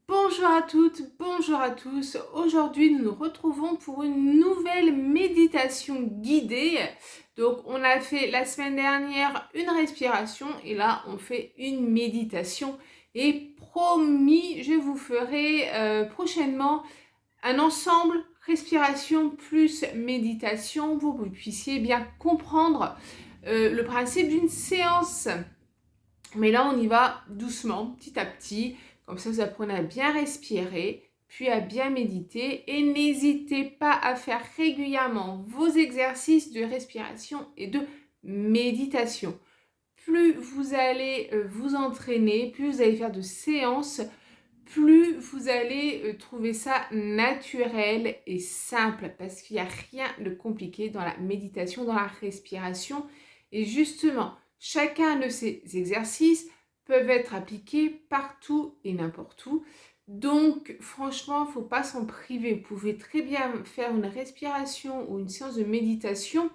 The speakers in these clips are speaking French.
Bonjour à toutes, bonjour à tous. Aujourd'hui, nous nous retrouvons pour une nouvelle méditation guidée. Donc, on a fait la semaine dernière une respiration et là, on fait une méditation. Et promis, je vous ferai prochainement un ensemble respiration plus méditation pour que vous puissiez bien comprendre le principe d'une séance. Mais là, on y va doucement, petit à petit. Comme ça, vous apprenez à bien respirer, puis à bien méditer. Et n'hésitez pas à faire régulièrement vos exercices de respiration et de méditation. Plus vous allez vous entraîner, plus vous allez faire de séances, plus vous allez trouver ça naturel et simple. Parce qu'il n'y a rien de compliqué dans la méditation, dans la respiration. Et justement, chacun de ces exercices peuvent être appliqués partout et n'importe où. Donc, franchement, il ne faut pas s'en priver. Vous pouvez très bien faire une respiration ou une séance de méditation,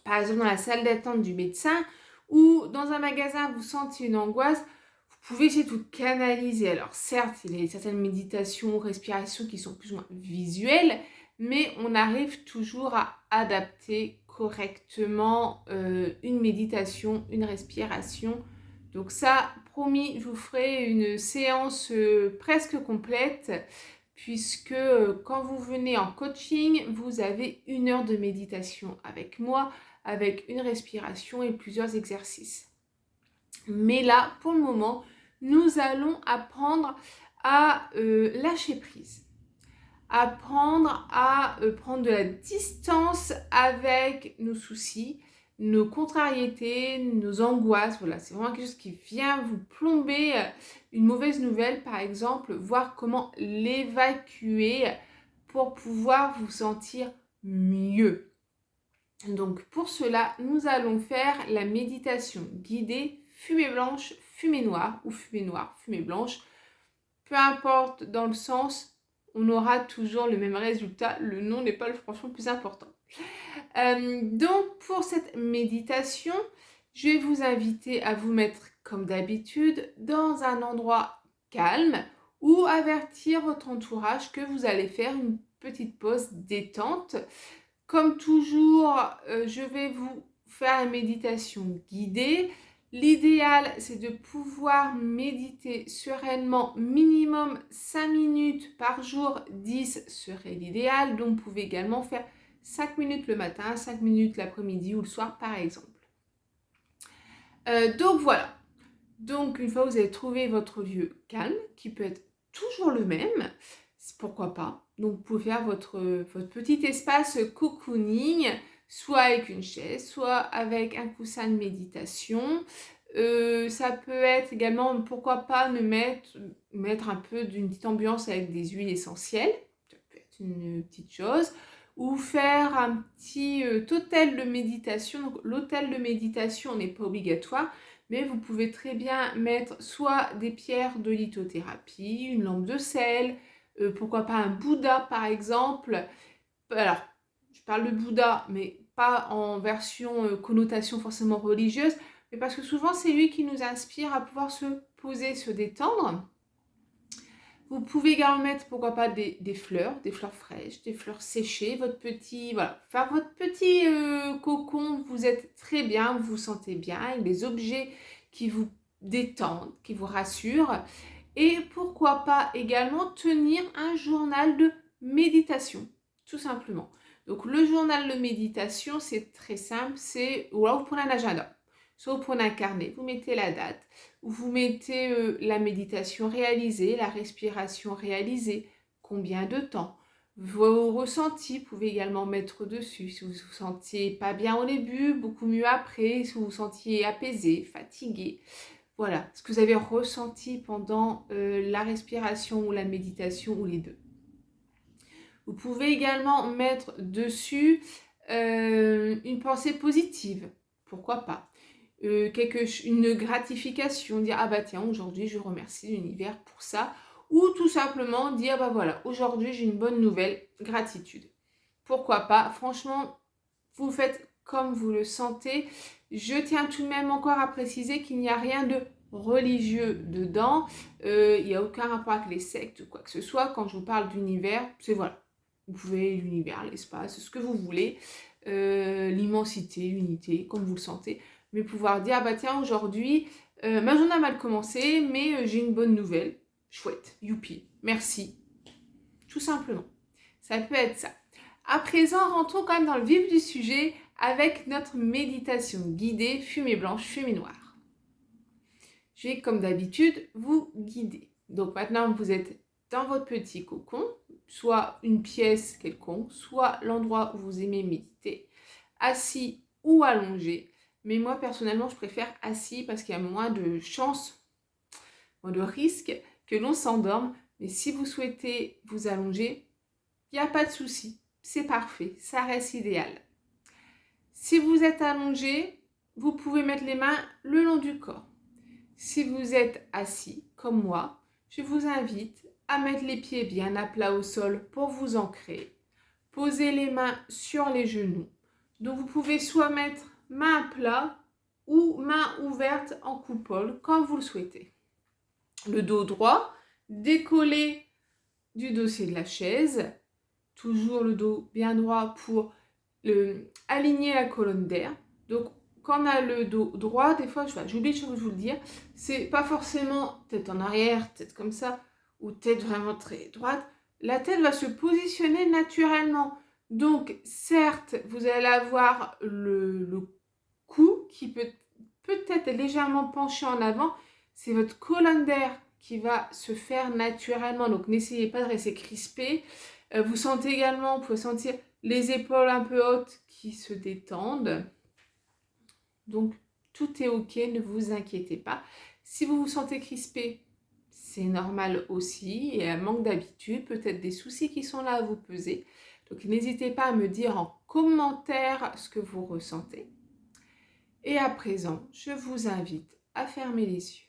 par exemple dans la salle d'attente du médecin ou dans un magasin, vous sentez une angoisse, vous pouvez essayer de vous canaliser. Alors certes, il y a certaines méditations, respirations qui sont plus ou moins visuelles, mais on arrive toujours à adapter correctement une méditation, une respiration. Donc ça, promis, je vous ferai une séance presque complète, puisque quand vous venez en coaching, vous avez 1 heure de méditation avec moi, avec une respiration et plusieurs exercices. Mais là, pour le moment, nous allons apprendre à lâcher prise, apprendre à prendre de la distance avec nos soucis, nos contrariétés, nos angoisses. Voilà, c'est vraiment quelque chose qui vient vous plomber une mauvaise nouvelle, par exemple, voir comment l'évacuer pour pouvoir vous sentir mieux. Donc pour cela, nous allons faire la méditation guidée fumée blanche, fumée noire ou fumée noire, fumée blanche. Peu importe dans le sens, on aura toujours le même résultat. Le nom n'est pas franchement le plus important. Donc pour cette méditation, je vais vous inviter à vous mettre comme d'habitude dans un endroit calme ou avertir votre entourage que vous allez faire une petite pause détente. Comme toujours, je vais vous faire une méditation guidée. L'idéal, c'est de pouvoir méditer sereinement minimum 5 minutes par jour, 10 serait l'idéal. Donc, vous pouvez également faire 5 minutes le matin, 5 minutes l'après-midi ou le soir par exemple. Donc voilà. Donc, une fois que vous avez trouvé votre lieu calme, qui peut être toujours le même, pourquoi pas. Donc, vous pouvez faire votre petit espace cocooning, soit avec une chaise, soit avec un coussin de méditation. Ça peut être également, pourquoi pas, mettre un peu d'une petite ambiance avec des huiles essentielles. Ça peut être une petite chose. Ou faire un petit hôtel de méditation. Donc, l'hôtel de méditation n'est pas obligatoire, mais vous pouvez très bien mettre soit des pierres de lithothérapie, une lampe de sel, pourquoi pas un Bouddha par exemple. Alors, je parle de Bouddha, mais pas en version connotation forcément religieuse, mais parce que souvent c'est lui qui nous inspire à pouvoir se poser, se détendre. Vous pouvez également mettre, pourquoi pas, des fleurs fraîches, des fleurs séchées, voilà, faire votre petit cocon, vous êtes très bien, vous vous sentez bien, avec des objets qui vous détendent, qui vous rassurent. Et pourquoi pas également tenir un journal de méditation, tout simplement. Donc le journal de méditation, c'est très simple, ou alors vous prenez un agenda. Soit vous prenez un carnet, vous mettez la date, vous mettez la méditation réalisée, la respiration réalisée, combien de temps, vos ressentis, vous pouvez également mettre dessus. Si vous vous sentiez pas bien au début, beaucoup mieux après, si vous vous sentiez apaisé, fatigué. Voilà, ce que vous avez ressenti pendant la respiration ou la méditation ou les deux. Vous pouvez également mettre dessus une pensée positive, pourquoi pas. Une gratification, dire ah bah tiens, aujourd'hui je remercie l'univers pour ça, ou tout simplement dire bah voilà, aujourd'hui j'ai une bonne nouvelle, gratitude. Pourquoi pas, franchement, vous faites comme vous le sentez. Je tiens tout de même encore à préciser qu'il n'y a rien de religieux dedans. Il n'y a aucun rapport avec les sectes ou quoi que ce soit. Quand je vous parle d'univers, c'est voilà. Vous pouvez l'univers, l'espace, ce que vous voulez, l'immensité, l'unité, comme vous le sentez. Mais pouvoir dire, ah bah tiens, aujourd'hui, ma journée a mal commencé, mais j'ai une bonne nouvelle. Chouette, youpi, merci. Tout simplement. Ça peut être ça. À présent, rentrons quand même dans le vif du sujet avec notre méditation guidée, fumée blanche, fumée noire. Je vais, comme d'habitude, vous guider. Donc maintenant, vous êtes dans votre petit cocon, soit une pièce quelconque, soit l'endroit où vous aimez méditer, assis ou allongé. Mais moi, personnellement, je préfère assis parce qu'il y a moins de chances, moins de risques que l'on s'endorme. Mais si vous souhaitez vous allonger, il n'y a pas de souci. C'est parfait, ça reste idéal. Si vous êtes allongé, vous pouvez mettre les mains le long du corps. Si vous êtes assis, comme moi, je vous invite à mettre les pieds bien à plat au sol pour vous ancrer. Posez les mains sur les genoux. Donc vous pouvez soit mettre main à plat ou main ouverte en coupole, comme vous le souhaitez. Le dos droit, décollé du dossier de la chaise. Toujours le dos bien droit pour aligner la colonne d'air. Donc, quand on a le dos droit, des fois, j'oublie de vous le dire, c'est pas forcément tête en arrière, tête comme ça, ou tête vraiment très droite. La tête va se positionner naturellement. Donc, certes, vous allez avoir le cou qui peut peut-être légèrement pencher en avant. C'est votre colonne d'air qui va se faire naturellement. Donc, n'essayez pas de rester crispé. Vous sentez également, vous pouvez sentir les épaules un peu hautes qui se détendent. Donc, tout est ok, ne vous inquiétez pas. Si vous vous sentez crispé, c'est normal aussi. Il y a un manque d'habitude, peut-être des soucis qui sont là à vous peser. Donc, n'hésitez pas à me dire en commentaire ce que vous ressentez. Et à présent, je vous invite à fermer les yeux.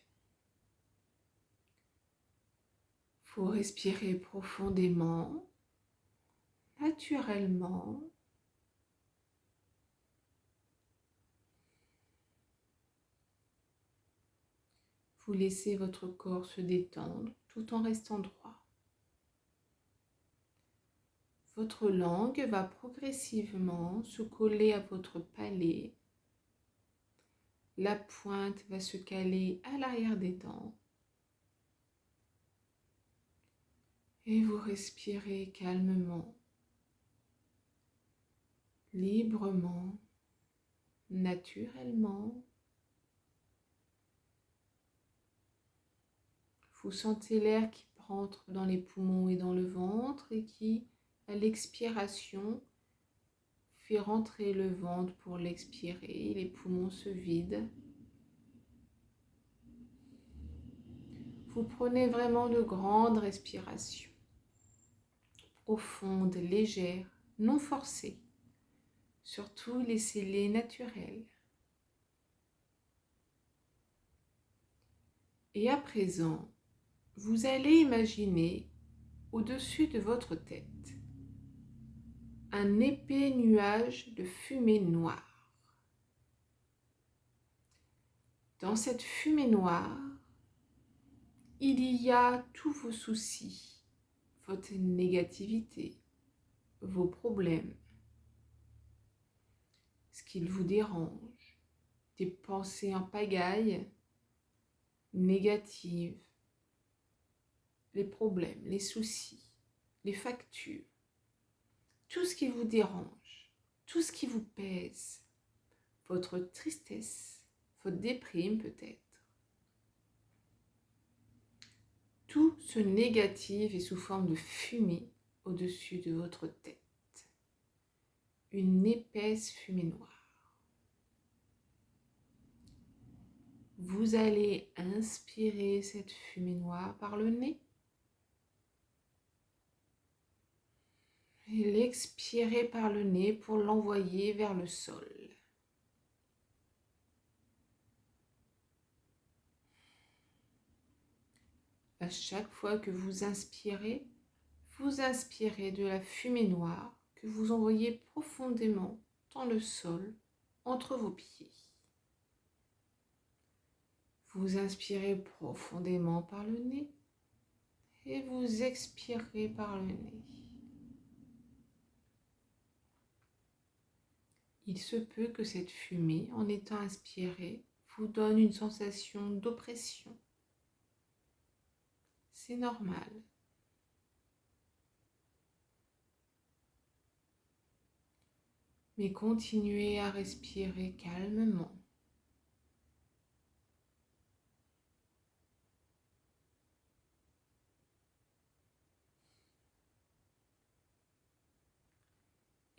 Vous respirez profondément, naturellement. Vous laissez votre corps se détendre tout en restant droit. Votre langue va progressivement se coller à votre palais. La pointe va se caler à l'arrière des dents. Et vous respirez calmement, librement, naturellement. Vous sentez l'air qui rentre dans les poumons et dans le ventre et qui, à l'expiration, fait rentrer le ventre pour l'expirer. Les poumons se vident. Vous prenez vraiment de grandes respirations, profondes, légères, non forcées. Surtout, laissez-les naturelles. Et à présent, vous allez imaginer au-dessus de votre tête un épais nuage de fumée noire. Dans cette fumée noire, il y a tous vos soucis, votre négativité, vos problèmes, ce qui vous dérange, des pensées en pagaille, négatives, les problèmes, les soucis, les factures, tout ce qui vous dérange, tout ce qui vous pèse, votre tristesse, votre déprime peut-être. Tout ce négatif est sous forme de fumée au-dessus de votre tête. Une épaisse fumée noire. Vous allez inspirer cette fumée noire par le nez et l'expirer par le nez pour l'envoyer vers le sol. À chaque fois que vous inspirez de la fumée noire que vous envoyez profondément dans le sol entre vos pieds. Vous inspirez profondément par le nez et vous expirez par le nez. Il se peut que cette fumée, en étant inspirée, vous donne une sensation d'oppression. C'est normal. Mais continuez à respirer calmement.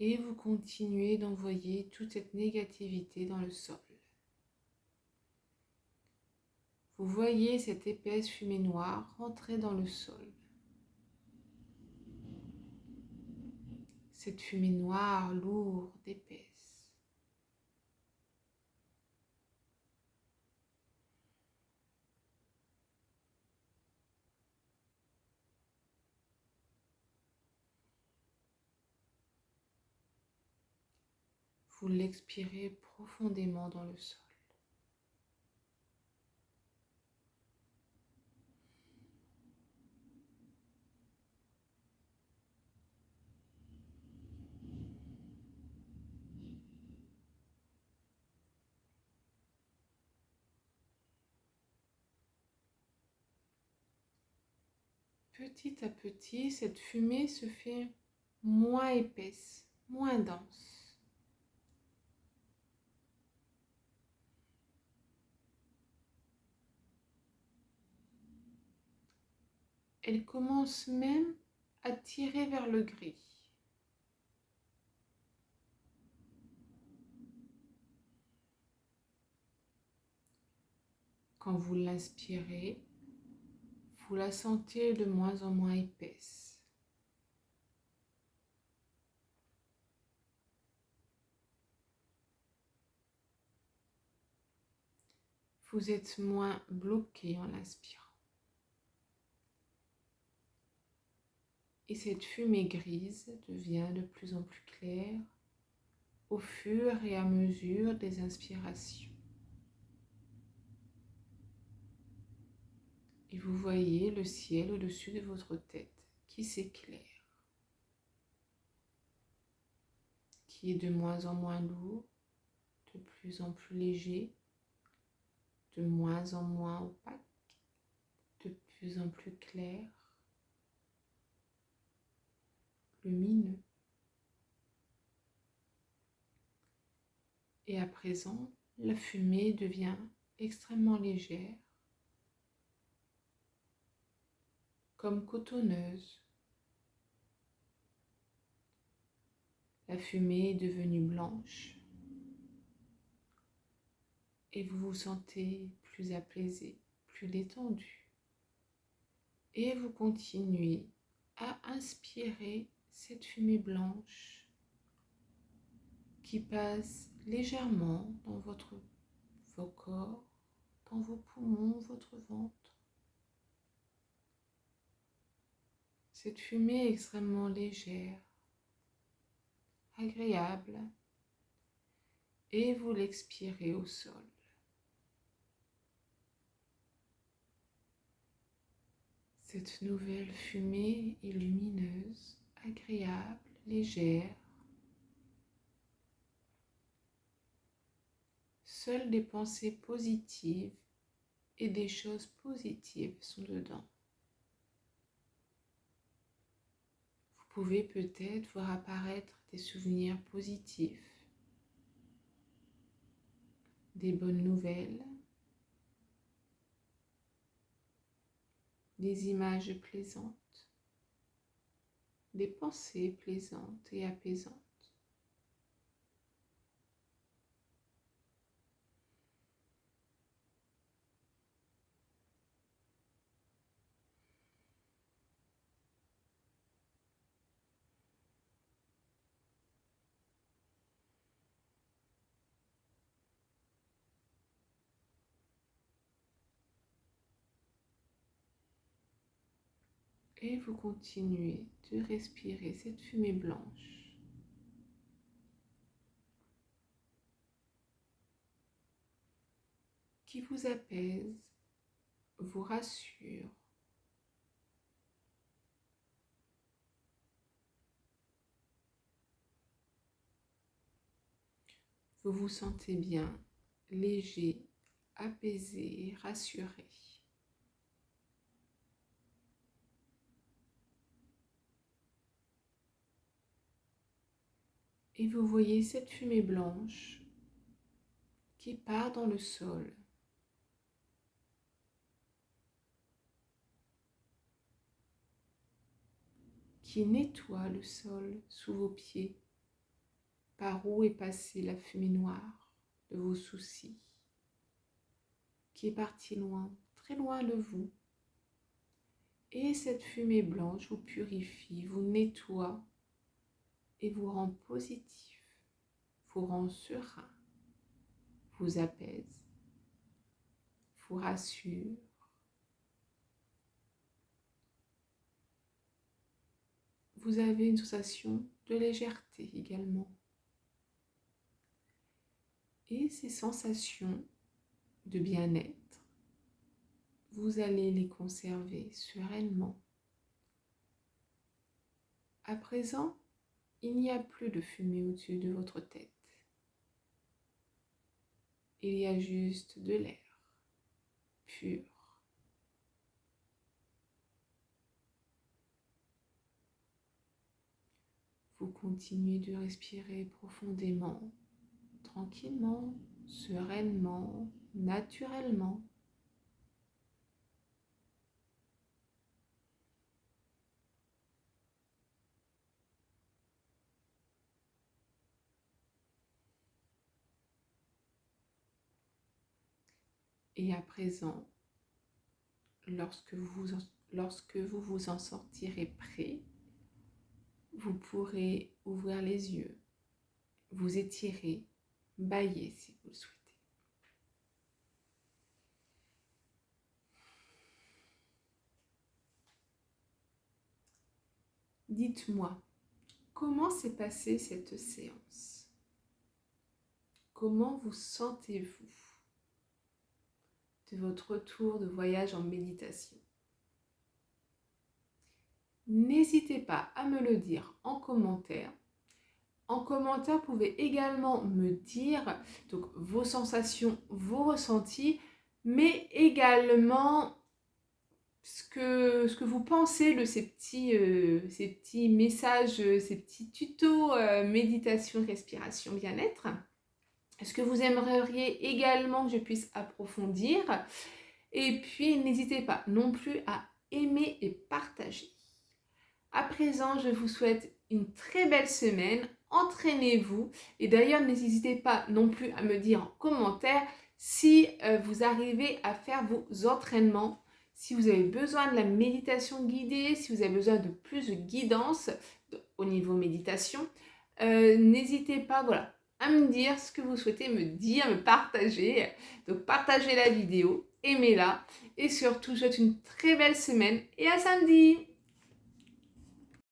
Et vous continuez d'envoyer toute cette négativité dans le sol. Vous voyez cette épaisse fumée noire rentrer dans le sol. Cette fumée noire, lourde, épaisse. Vous l'expirez profondément dans le sol. Petit à petit, cette fumée se fait moins épaisse, moins dense. Elle commence même à tirer vers le gris. Quand vous l'inspirez, vous la sentez de moins en moins épaisse. Vous êtes moins bloqué en l'inspirant. Et cette fumée grise devient de plus en plus claire au fur et à mesure des inspirations. Et vous voyez le ciel au-dessus de votre tête qui s'éclaire, qui est de moins en moins lourd, de plus en plus léger, de moins en moins opaque, de plus en plus clair, lumineux. Et à présent, la fumée devient extrêmement légère, comme cotonneuse. La fumée est devenue blanche et vous vous sentez plus apaisé, plus détendu. Et vous continuez à inspirer cette fumée blanche qui passe légèrement dans vos corps, dans vos poumons, votre ventre. Cette fumée est extrêmement légère, agréable, et vous l'expirez au sol. Cette nouvelle fumée est lumineuse, agréable, légère. Seules des pensées positives et des choses positives sont dedans. Vous pouvez peut-être voir apparaître des souvenirs positifs, des bonnes nouvelles, des images plaisantes, des pensées plaisantes et apaisantes. Et vous continuez de respirer cette fumée blanche qui vous apaise, vous rassure. Vous vous sentez bien, léger, apaisé, rassuré. Et vous voyez cette fumée blanche qui part dans le sol. Qui nettoie le sol sous vos pieds, par où est passée la fumée noire de vos soucis, qui est partie loin, très loin de vous. Et cette fumée blanche vous purifie, vous nettoie et vous rend positif, vous rend serein, vous apaise, vous rassure. Vous avez une sensation de légèreté également. Et ces sensations de bien-être, vous allez les conserver sereinement. À présent, il n'y a plus de fumée au-dessus de votre tête. Il y a juste de l'air pur. Vous continuez de respirer profondément, tranquillement, sereinement, naturellement. Et à présent, lorsque vous vous en sortirez prêt, vous pourrez ouvrir les yeux, vous étirer, bâiller si vous le souhaitez. Dites-moi, comment s'est passée cette séance? Comment vous sentez-vous de votre retour de voyage en méditation? N'hésitez pas à me le dire en commentaire. En commentaire, vous pouvez également me dire donc, vos sensations, vos ressentis, mais également ce que vous pensez de ces petits messages, ces petits tutos méditation, respiration, bien-être. Est-ce que vous aimeriez également que je puisse approfondir? Et puis, n'hésitez pas non plus à aimer et partager. À présent, je vous souhaite une très belle semaine. Entraînez-vous. Et d'ailleurs, n'hésitez pas non plus à me dire en commentaire si vous arrivez à faire vos entraînements, si vous avez besoin de la méditation guidée, si vous avez besoin de plus de guidance au niveau méditation. N'hésitez pas, voilà, à me dire ce que vous souhaitez me dire, me partager. Donc, partagez la vidéo, aimez-la. Et surtout, je vous souhaite une très belle semaine et à samedi!